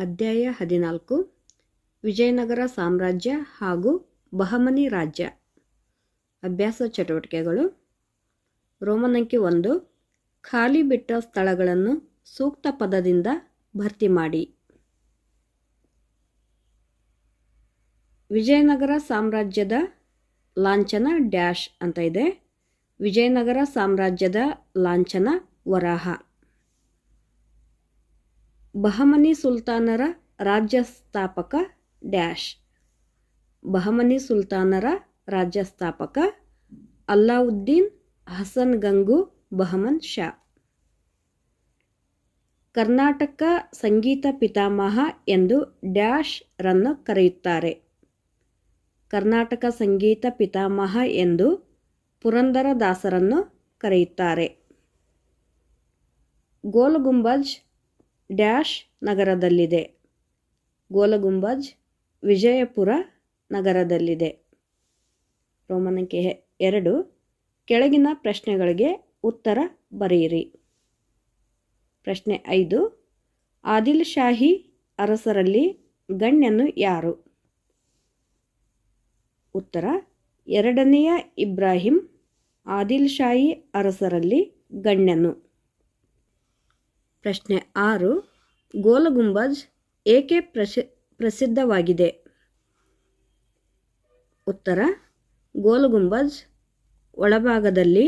ಅಧ್ಯಾಯ 14 ವಿಜಯನಗರ ಸಾಮ್ರಾಜ್ಯ ಹಾಗೂ ಬಹಮನಿ ರಾಜ್ಯ. ಅಭ್ಯಾಸ ಚಟುವಟಿಕೆಗಳು. ರೋಮನ್ ಅಂಕಿ 1. ಖಾಲಿ ಬಿಟ್ಟ ಸ್ಥಳಗಳನ್ನು ಸೂಕ್ತ ಪದದಿಂದ ಭರ್ತಿ ಮಾಡಿ. ವಿಜಯನಗರ ಸಾಮ್ರಾಜ್ಯದ ಲಾಂಛನ ಡ್ಯಾಶ್ ಅಂತ ಇದೆ. ವಿಜಯನಗರ ಸಾಮ್ರಾಜ್ಯದ ಲಾಂಛನ ವರಾಹ. ಬಹಮನಿ ಸುಲ್ತಾನರ ರಾಜ್ಯ ಸ್ಥಾಪಕ ಡ್ಯಾಶ್. ಬಹಮನಿ ಸುಲ್ತಾನರ ರಾಜ್ಯ ಸ್ಥಾಪಕ ಅಲ್ಲಾವುದ್ದೀನ್ ಹಸನ್ ಗಂಗು ಬಹಮನ್ ಶಾ. ಕರ್ನಾಟಕ ಸಂಗೀತ ಪಿತಾಮಹ ಎಂದು ಡ್ಯಾಶ್ ರನ್ನು ಕರೆಯುತ್ತಾರೆ. ಕರ್ನಾಟಕ ಸಂಗೀತ ಪಿತಾಮಹ ಎಂದು ಪುರಂದರದಾಸರನ್ನು ಕರೆಯುತ್ತಾರೆ. ಗೋಲ್ ಗುಂಬಜ್ ಡ್ಯಾಶ್ ನಗರದಲ್ಲಿದೆ. ಗೋಲ್ ಗುಂಬಜ್ ವಿಜಯಪುರ ನಗರದಲ್ಲಿದೆ. ರೋಮನ್ ಅಂಕಿ 2. ಕೆಳಗಿನ ಪ್ರಶ್ನೆಗಳಿಗೆ ಉತ್ತರ ಬರೆಯಿರಿ. ಪ್ರಶ್ನೆ 5. ಆದಿಲ್ ಶಾಹಿ ಅರಸರಲ್ಲಿ ಗಣ್ಯನು ಯಾರು? ಉತ್ತರ: ಎರಡನೆಯ ಇಬ್ರಾಹಿಂ ಆದಿಲ್ ಶಾಹಿ ಅರಸರಲ್ಲಿ ಗಣ್ಯನು. ಪ್ರಶ್ನೆ 6. ಗೋಲ್ ಗುಂಬಜ್ ಏಕೆ ಪ್ರಸಿದ್ಧವಾಗಿದೆ? ಉತ್ತರ: ಗೋಲ್ ಗುಂಬಜ್ ಒಳಭಾಗದಲ್ಲಿ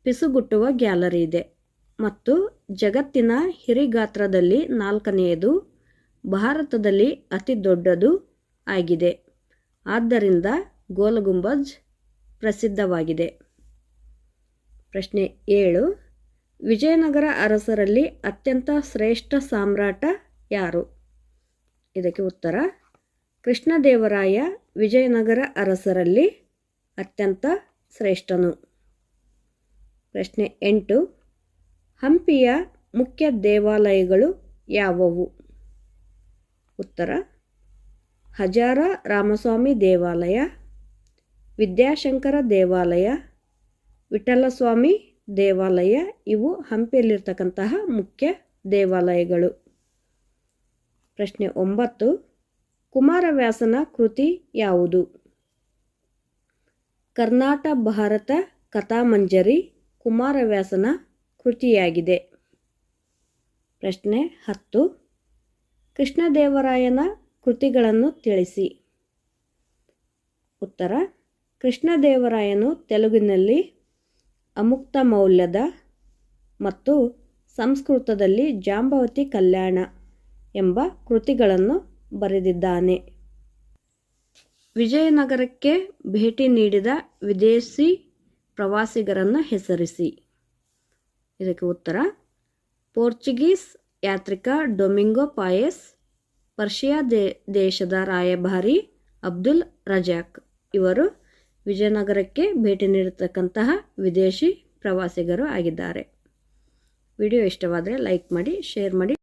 ಪಿಸುಗುಟ್ಟುವ ಗ್ಯಾಲರಿ ಇದೆ ಮತ್ತು ಜಗತ್ತಿನ ಹಿರಿಗಾತ್ರದಲ್ಲಿ 4ನೇಯದು, ಭಾರತದಲ್ಲಿ ಅತಿ ದೊಡ್ಡದು ಆಗಿದೆ. ಆದ್ದರಿಂದ ಗೋಲ್ ಗುಂಬಜ್ ಪ್ರಸಿದ್ಧವಾಗಿದೆ. ಪ್ರಶ್ನೆ 7. ವಿಜಯನಗರ ಅರಸರಲ್ಲಿ ಅತ್ಯಂತ ಶ್ರೇಷ್ಠ ಸಾಮ್ರಾಟ ಯಾರು? ಇದಕ್ಕೆ ಉತ್ತರ: ಕೃಷ್ಣದೇವರಾಯ ವಿಜಯನಗರ ಅರಸರಲ್ಲಿ ಅತ್ಯಂತ ಶ್ರೇಷ್ಠನು. ಪ್ರಶ್ನೆ 8. ಹಂಪಿಯ ಮುಖ್ಯ ದೇವಾಲಯಗಳು ಯಾವುವು? ಉತ್ತರ: ಹಜಾರ ರಾಮಸ್ವಾಮಿ ದೇವಾಲಯ, ವಿದ್ಯಾಶಂಕರ ದೇವಾಲಯ, ವಿಠಲಸ್ವಾಮಿ ದೇವಾಲಯ ಇವು ಹಂಪಿಯಲ್ಲಿರ್ತಕ್ಕಂತಹ ಮುಖ್ಯ ದೇವಾಲಯಗಳು. ಪ್ರಶ್ನೆ 9. ಕುಮಾರವ್ಯಾಸನ ಕೃತಿ ಯಾವುದು? ಕರ್ನಾಟ ಭಾರತ ಕಥಾಮಂಜರಿ ಕುಮಾರವ್ಯಾಸನ ಕೃತಿಯಾಗಿದೆ. ಪ್ರಶ್ನೆ 10. ಕೃಷ್ಣದೇವರಾಯನ ಕೃತಿಗಳನ್ನು ತಿಳಿಸಿ. ಉತ್ತರ: ಕೃಷ್ಣದೇವರಾಯನು ತೆಲುಗಿನಲ್ಲಿ ಅಮುಕ್ತ ಮೌಲ್ಯದ ಮತ್ತು ಸಂಸ್ಕೃತದಲ್ಲಿ ಜಾಂಬವತಿ ಕಲ್ಯಾಣ ಎಂಬ ಕೃತಿಗಳನ್ನು ಬರೆದಿದ್ದಾನೆ. ವಿಜಯನಗರಕ್ಕೆ ಭೇಟಿ ನೀಡಿದ ವಿದೇಶಿ ಪ್ರವಾಸಿಗರನ್ನು ಹೆಸರಿಸಿ. ಇದಕ್ಕೆ ಉತ್ತರ: ಪೋರ್ಚುಗೀಸ್ ಯಾತ್ರಿಕ ಡೊಮಿಂಗೋ ಪಾಯಸ್, ಪರ್ಷಿಯಾ ದೇಶದ ರಾಯಭಾರಿ ಅಬ್ದುಲ್ ರಜಾಕ್ ಇವರು ವಿಜಯನಗರಕ್ಕೆ ಭೇಟಿ ನೀಡತಕ್ಕಂತಹ ವಿದೇಶಿ ಪ್ರವಾಸಿಗರು ಆಗಿದ್ದಾರೆ. ವಿಡಿಯೋ ಇಷ್ಟವಾದರೆ ಲೈಕ್ ಮಾಡಿ, ಶೇರ್ ಮಾಡಿ.